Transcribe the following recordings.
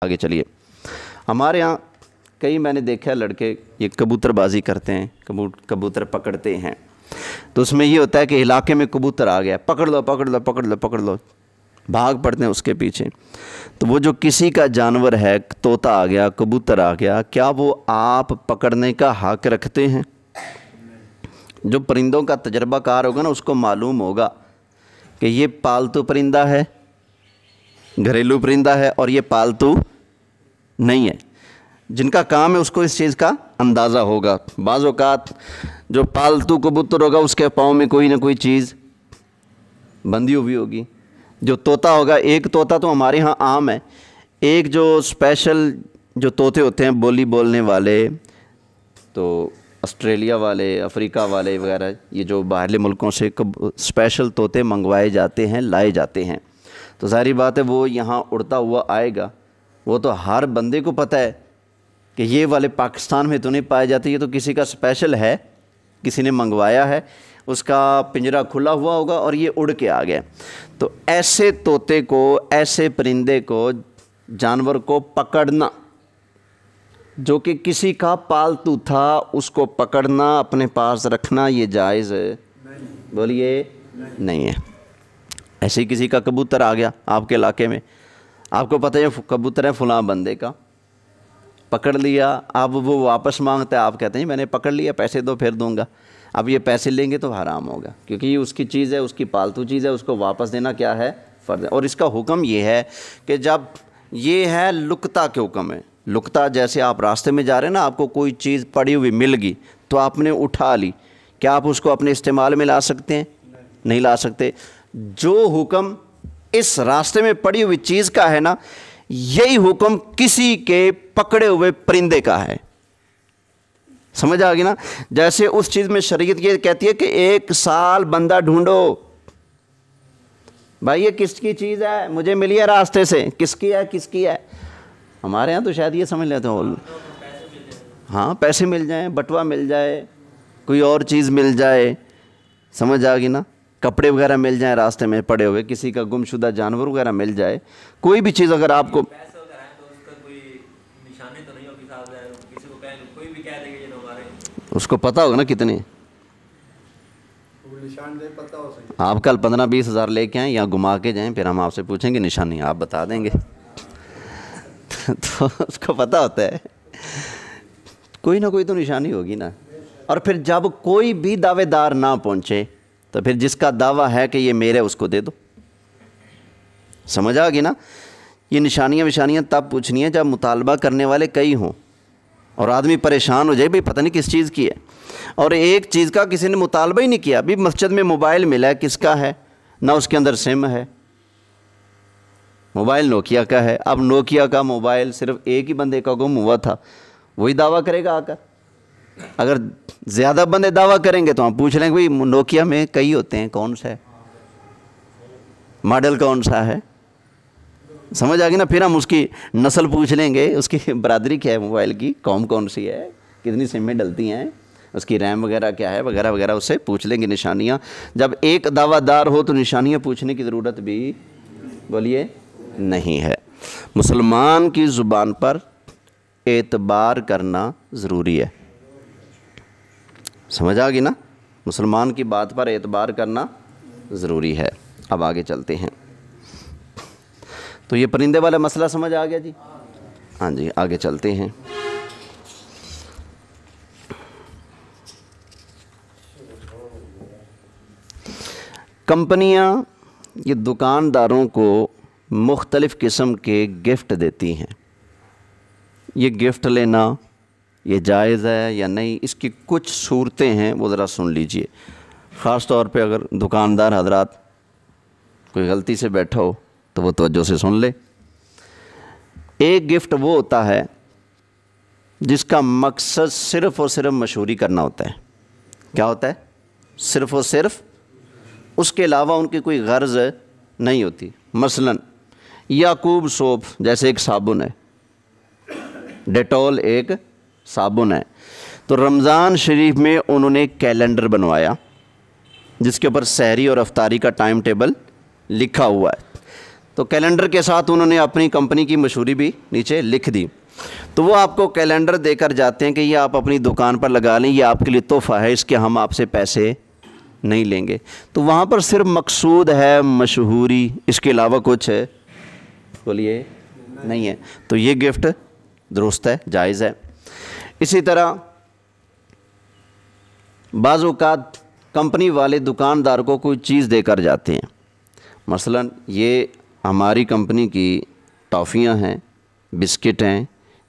آگے چلیے. ہمارے ہاں کئی میں نے دیکھا ہے لڑکے یہ کبوتر بازی کرتے ہیں, کبوتر پکڑتے ہیں. تو اس میں یہ ہوتا ہے کہ علاقے میں کبوتر آ گیا, پکڑ لو پکڑ لو پکڑ لو پکڑ لو, بھاگ پڑتے ہیں اس کے پیچھے. تو وہ جو کسی کا جانور ہے, طوطا آ گیا, کبوتر آ گیا, کیا وہ آپ پکڑنے کا حق رکھتے ہیں؟ جو پرندوں کا تجربہ کار ہوگا نا, اس کو معلوم ہوگا کہ یہ پالتو پرندہ ہے, گھریلو پرندہ ہے, اور یہ پالتو نہیں ہے. جن کا کام ہے اس کو اس چیز کا اندازہ ہوگا. بعض اوقات جو پالتو کبوتر ہوگا اس کے پاؤں میں کوئی نہ کوئی چیز بندھی ہوئی ہوگی. جو طوطا ہوگا, ایک طوطا تو ہمارے ہاں عام ہے, ایک جو اسپیشل جو طوطے ہوتے ہیں بولی بولنے والے, تو آسٹریلیا والے, افریقہ والے وغیرہ, یہ جو باہرلے ملکوں سے اسپیشل طوطے منگوائے جاتے ہیں, لائے جاتے ہیں. تو ظاہری بات ہے وہ یہاں اڑتا ہوا آئے گا. وہ تو ہر بندے کو پتہ ہے کہ یہ والے پاکستان میں تو نہیں پائے جاتے, یہ تو کسی کا اسپیشل ہے, کسی نے منگوایا ہے, اس کا پنجرا کھلا ہوا ہوگا اور یہ اڑ کے آ گیا. تو ایسے طوطے کو, ایسے پرندے کو, جانور کو پکڑنا جو کہ کسی کا پالتو تھا, اس کو پکڑنا, اپنے پاس رکھنا, یہ جائز بولیے نہیں ہے. ایسے ہی کسی کا کبوتر آ گیا آپ کے علاقے میں, آپ کو پتہ ہے کبوتر ہے فلاں بندے کا, پکڑ لیا, اب وہ واپس مانگتا ہے, آپ کہتے ہیں میں نے پکڑ لیا, پیسے دو پھر دوں گا. اب یہ پیسے لیں گے تو حرام ہوگا, کیونکہ یہ اس کی چیز ہے, اس کی پالتو چیز ہے, اس کو واپس دینا کیا ہے, فرض ہے. اور اس کا حکم یہ ہے کہ جب یہ ہے لقطہ کے حکم ہے. لقطہ جیسے آپ راستے میں جا رہے ہیں نا, آپ کو کوئی چیز پڑی ہوئی مل گئی تو آپ نے اٹھا لی, کیا آپ اس کو اپنے استعمال میں لا سکتے ہیں؟ نہیں لا سکتے. جو حکم اس راستے میں پڑی ہوئی چیز کا ہے نا, یہی حکم کسی کے پکڑے ہوئے پرندے کا ہے. سمجھ آ گئی نا؟ جیسے اس چیز میں شریعت یہ کہتی ہے کہ 1 سال بندہ ڈھونڈو, بھائی یہ کس کی چیز ہے, مجھے ملی ہے راستے سے, کس کی ہے, کس کی ہے. ہمارے ہاں تو شاید یہ سمجھ لیتے ہیں, ہاں پیسے مل جائیں, بٹوا مل جائے, کوئی اور چیز مل جائے, سمجھ آ گئی نا, کپڑے وغیرہ مل جائیں راستے میں پڑے ہوئے, کسی کا گم شدہ جانور وغیرہ مل جائے, کوئی بھی چیز اگر آپ کو, اس کو پتہ ہوگا نا کتنے, آپ کل 15-20 ہزار لے کے آئیں یا گھما کے جائیں, پھر ہم آپ سے پوچھیں گے نشانی, آپ بتا دیں گے. تو اس کو پتہ ہوتا ہے کوئی نہ کوئی تو نشانی ہوگی نا. اور پھر جب کوئی بھی دعوے دار نہ پہنچے تو پھر جس کا دعویٰ ہے کہ یہ میرے, اس کو دے دو. سمجھ آ گئی نا؟ یہ نشانیاں تب پوچھنی ہیں جب مطالبہ کرنے والے کئی ہوں اور آدمی پریشان ہو جائے, بھئی پتہ نہیں کس چیز کی ہے, اور ایک چیز کا کسی نے مطالبہ ہی نہیں کیا. بھی مسجد میں موبائل ملا ہے, کس کا ہے, نہ اس کے اندر سم ہے, موبائل نوکیا کا ہے. اب نوکیا کا موبائل صرف ایک ہی بندے کا گم ہوا تھا, وہی دعویٰ کرے گا آ کر. اگر زیادہ بندے دعویٰ کریں گے تو ہم پوچھ لیں گے بھئی نوکیا میں کئی ہوتے ہیں, کون سا ہے, ماڈل کون سا ہے. سمجھ آ گئی نا؟ پھر ہم اس کی نسل پوچھ لیں گے, اس کی برادری کیا ہے موبائل کی, قوم کون سی ہے, کتنی سمیں ڈلتی ہیں, اس کی ریم وغیرہ کیا ہے, وغیرہ وغیرہ, اس سے پوچھ لیں گے نشانیاں. جب ایک دعویٰ دار ہو تو نشانیاں پوچھنے کی ضرورت بھی بولیے نہیں ہے. مسلمان کی زبان پر اعتبار کرنا ضروری ہے. سمجھ آ گئی نا؟ مسلمان کی بات پر اعتبار کرنا ضروری ہے. اب آگے چلتے ہیں. تو یہ پرندے والا مسئلہ سمجھ آ گیا جی؟ ہاں جی, آگے چلتے ہیں. کمپنیاں یہ دکانداروں کو مختلف قسم کے گفٹ دیتی ہیں. یہ گفٹ لینا یہ جائز ہے یا نہیں, اس کی کچھ صورتیں ہیں, وہ ذرا سن لیجئے. خاص طور پہ اگر دکاندار حضرات کوئی غلطی سے بیٹھا ہو تو وہ توجہ سے سن لے. ایک گفٹ وہ ہوتا ہے جس کا مقصد صرف اور صرف مشہوری کرنا ہوتا ہے. کیا ہوتا ہے؟ صرف اور صرف, اس کے علاوہ ان کی کوئی غرض نہیں ہوتی. مثلاً یعقوب سوپ جیسے ایک صابن ہے, ڈیٹول ایک صابن ہے, تو رمضان شریف میں انہوں نے کیلنڈر بنوایا جس کے اوپر سحری اور افطاری کا ٹائم ٹیبل لکھا ہوا ہے. تو کیلنڈر کے ساتھ انہوں نے اپنی کمپنی کی مشہوری بھی نیچے لکھ دی. تو وہ آپ کو کیلنڈر دے کر جاتے ہیں کہ یہ آپ اپنی دکان پر لگا لیں, یہ آپ کے لیے تحفہ ہے, اس کے ہم آپ سے پیسے نہیں لیں گے. تو وہاں پر صرف مقصود ہے مشہوری, اس کے علاوہ کچھ ہے بولیے نہیں ہے. تو یہ گفٹ درست ہے, جائز ہے. اسی طرح بعض اوقات کمپنی والے دکاندار کو کوئی چیز دے کر جاتے ہیں, مثلا یہ ہماری کمپنی کی ٹافیاں ہیں, بسکٹ ہیں,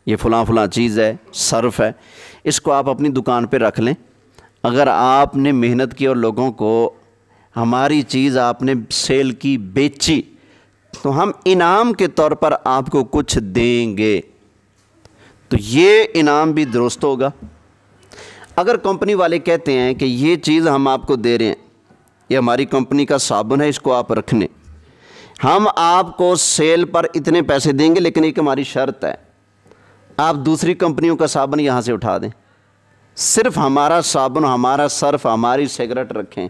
یہ فلاں فلاں چیز ہے, صرف ہے, اس کو آپ اپنی دکان پہ رکھ لیں. اگر آپ نے محنت کی اور لوگوں کو ہماری چیز آپ نے سیل کی, بیچی, تو ہم انعام کے طور پر آپ کو کچھ دیں گے, تو یہ انعام بھی درست ہوگا. اگر کمپنی والے کہتے ہیں کہ یہ چیز ہم آپ کو دے رہے ہیں, یہ ہماری کمپنی کا صابن ہے, اس کو آپ رکھ لیں, ہم آپ کو سیل پر اتنے پیسے دیں گے, لیکن ایک ہماری شرط ہے, آپ دوسری کمپنیوں کا صابن یہاں سے اٹھا دیں, صرف ہمارا صابن, ہمارا صرف, ہماری سگریٹ رکھیں,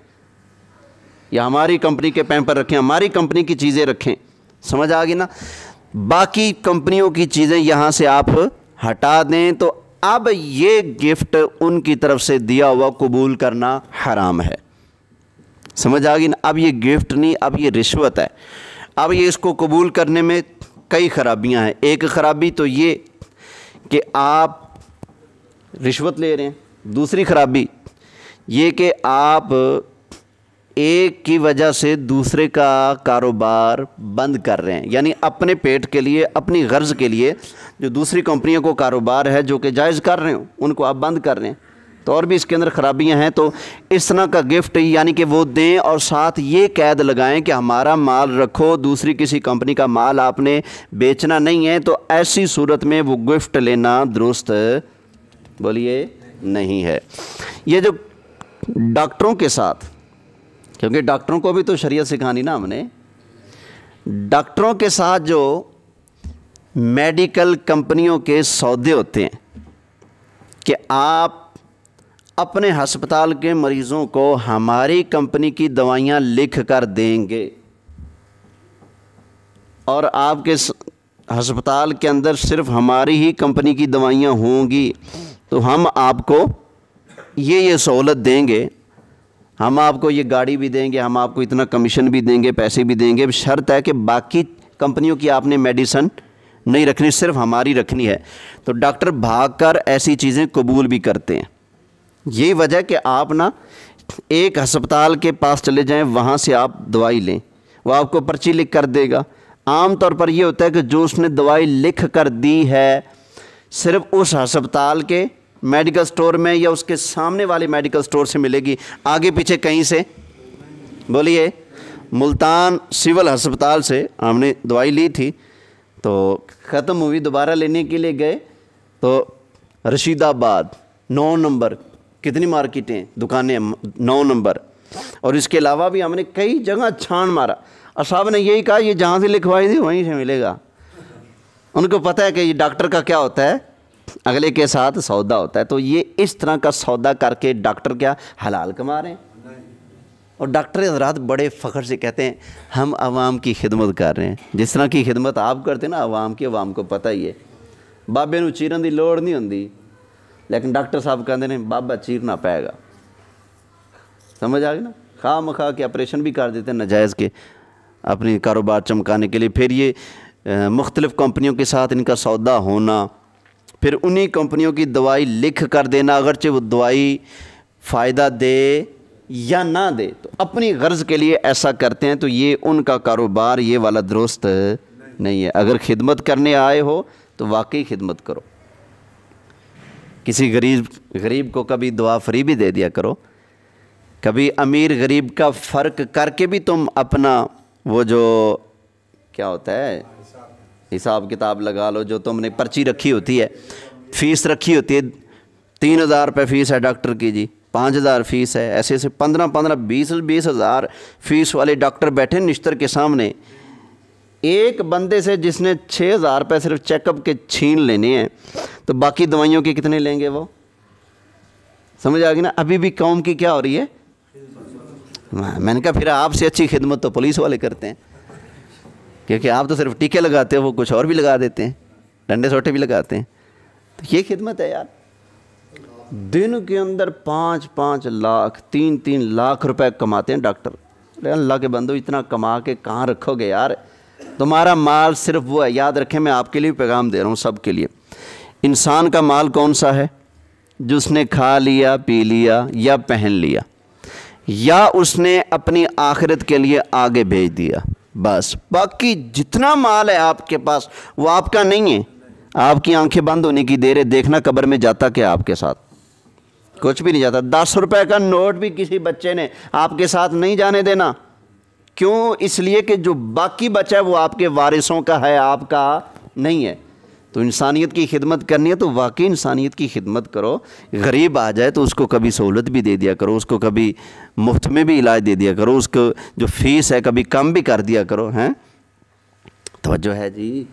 یا ہماری کمپنی کے پیمپر رکھیں, ہماری کمپنی کی چیزیں رکھیں. سمجھ آ گئی نا؟ باقی کمپنیوں کی چیزیں یہاں سے آپ ہٹا دیں. تو اب یہ گفٹ ان کی طرف سے دیا ہوا قبول کرنا حرام ہے. سمجھ آ گئی نا؟ اب یہ گفٹ نہیں, اب یہ رشوت ہے. اب یہ اس کو قبول کرنے میں کئی خرابیاں ہیں. ایک خرابی تو یہ کہ آپ رشوت لے رہے ہیں. دوسری خرابی یہ کہ آپ ایک کی وجہ سے دوسرے کا کاروبار بند کر رہے ہیں, یعنی اپنے پیٹ کے لیے, اپنی غرض کے لیے جو دوسری کمپنیوں کو کاروبار ہے جو کہ جائز کر رہے ہوں, ان کو آپ بند کر رہے ہیں. تو اور بھی اس کے اندر خرابیاں ہیں. تو اس طرح کا گفٹ یعنی کہ وہ دیں اور ساتھ یہ قید لگائیں کہ ہمارا مال رکھو, دوسری کسی کمپنی کا مال آپ نے بیچنا نہیں ہے, تو ایسی صورت میں وہ گفٹ لینا درست بولیے نہیں ہے. یہ جو ڈاکٹروں کے ساتھ, کیونکہ ڈاکٹروں کو بھی تو شریعت سکھانی نا ہم نے, ڈاکٹروں کے ساتھ جو میڈیکل کمپنیوں کے سودے ہوتے ہیں کہ آپ اپنے ہسپتال کے مریضوں کو ہماری کمپنی کی دوائیاں لکھ کر دیں گے, اور آپ کے ہسپتال کے اندر صرف ہماری ہی کمپنی کی دوائیاں ہوں گی, تو ہم آپ کو یہ سہولت دیں گے, ہم آپ کو یہ گاڑی بھی دیں گے, ہم آپ کو اتنا کمیشن بھی دیں گے, پیسے بھی دیں گے, شرط ہے کہ باقی کمپنیوں کی آپ نے میڈیسن نہیں رکھنی, صرف ہماری رکھنی ہے. تو ڈاکٹر بھاگ کر ایسی چیزیں قبول بھی کرتے ہیں. یہی وجہ کہ آپ نا ایک ہسپتال کے پاس چلے جائیں, وہاں سے آپ دوائی لیں, وہ آپ کو پرچی لکھ کر دے گا. عام طور پر یہ ہوتا ہے کہ جو اس نے دوائی لکھ کر دی ہے صرف اس ہسپتال کے میڈیکل سٹور میں یا اس کے سامنے والے میڈیکل سٹور سے ملے گی, آگے پیچھے کہیں سے. بولیے ملتان سول ہسپتال سے ہم نے دوائی لی تھی, تو ختم ہوئی, دوبارہ لینے کے لیے گئے, تو رشید آباد 9 نمبر, کتنی مارکیٹیں دکانیں 9 نمبر, اور اس کے علاوہ بھی ہم نے کئی جگہ چھان مارا, اور صاحب نے یہی کہا یہ جہاں سے لکھوائی تھی وہیں سے ملے گا. ان کو پتہ ہے کہ یہ ڈاکٹر کا کیا ہوتا ہے, اگلے کے ساتھ سودا ہوتا ہے. تو یہ اس طرح کا سودا کر کے ڈاکٹر کیا حلال کما رہے ہیں. اور ڈاکٹر حضرات بڑے فخر سے کہتے ہیں ہم عوام کی خدمت کر رہے ہیں. جس طرح کی خدمت آپ کرتے ہیں نا عوام کی, عوام کو پتہ ہی ہے. بابے نو چیرن دی لوڑ نہیں ہوندی, لیکن ڈاکٹر صاحب کہتے ہیں بابا چیرنا پائے گا. سمجھ آ گئی نا؟ خواہ مخواہ کے آپریشن بھی کر دیتے ہیں ناجائز کے, اپنی کاروبار چمکانے کے لیے. پھر یہ مختلف کمپنیوں کے ساتھ ان کا سودا ہونا, پھر انہی کمپنیوں کی دوائی لکھ کر دینا, اگرچہ وہ دوائی فائدہ دے یا نہ دے, تو اپنی غرض کے لیے ایسا کرتے ہیں. تو یہ ان کا کاروبار یہ والا درست نہیں ہے. اگر خدمت کرنے آئے ہو تو واقعی خدمت کرو. کسی غریب کو کبھی دعا فری بھی دے دیا کرو. کبھی امیر غریب کا فرق کر کے بھی تم اپنا وہ جو کیا ہوتا ہے حساب کتاب لگا لو. جو تم نے پرچی رکھی ہوتی ہے, فیس رکھی ہوتی ہے, 3000 روپے فیس ہے ڈاکٹر کی جی, 5000 فیس ہے, ایسے ایسے 15 ہزار فیس والے ڈاکٹر بیٹھے نشتر کے سامنے. ایک بندے سے جس نے 6000 روپے صرف چیک اپ کے چھین لینے ہیں, تو باقی دوائیوں کے کتنے لیں گے وہ؟ سمجھ آ گئی نا؟ ابھی بھی قوم کی کیا ہو رہی ہے. میں نے کہا پھر آپ سے اچھی خدمت تو پولیس والے کرتے ہیں. کیونکہ آپ تو صرف ٹیکے لگاتے ہو، وہ کچھ اور بھی لگا دیتے ہیں، ڈنڈے سوٹے بھی لگاتے ہیں. تو یہ خدمت ہے یار. دن کے اندر 5-5 لاکھ 3-3 لاکھ روپے کماتے ہیں ڈاکٹر. اللہ کے بندو اتنا کما کے کہاں رکھو گے یار؟ تمہارا مال صرف وہ ہے. یاد رکھیں، میں آپ کے لیے پیغام دے رہا ہوں سب کے لیے. انسان کا مال کون سا ہے؟ جو اس نے کھا لیا، پی لیا یا پہن لیا، یا اس نے اپنی آخرت کے لیے آگے بھیج دیا، بس. باقی جتنا مال ہے آپ کے پاس وہ آپ کا نہیں ہے. آپ کی آنکھیں بند ہونے کی دیر ہے، دیکھنا قبر میں جاتا کیا آپ کے ساتھ؟ کچھ بھی نہیں جاتا. 10 روپے کا نوٹ بھی کسی بچے نے آپ کے ساتھ نہیں جانے دینا. کیوں؟ اس لیے کہ جو باقی بچہ ہے وہ آپ کے وارثوں کا ہے، آپ کا نہیں ہے. تو انسانیت کی خدمت کرنی ہے تو واقعی انسانیت کی خدمت کرو. غریب آ جائے تو اس کو کبھی سہولت بھی دے دیا کرو، اس کو کبھی مفت میں بھی علاج دے دیا کرو، اس کو جو فیس ہے کبھی کم بھی کر دیا کرو. ہیں توجہ ہے جی؟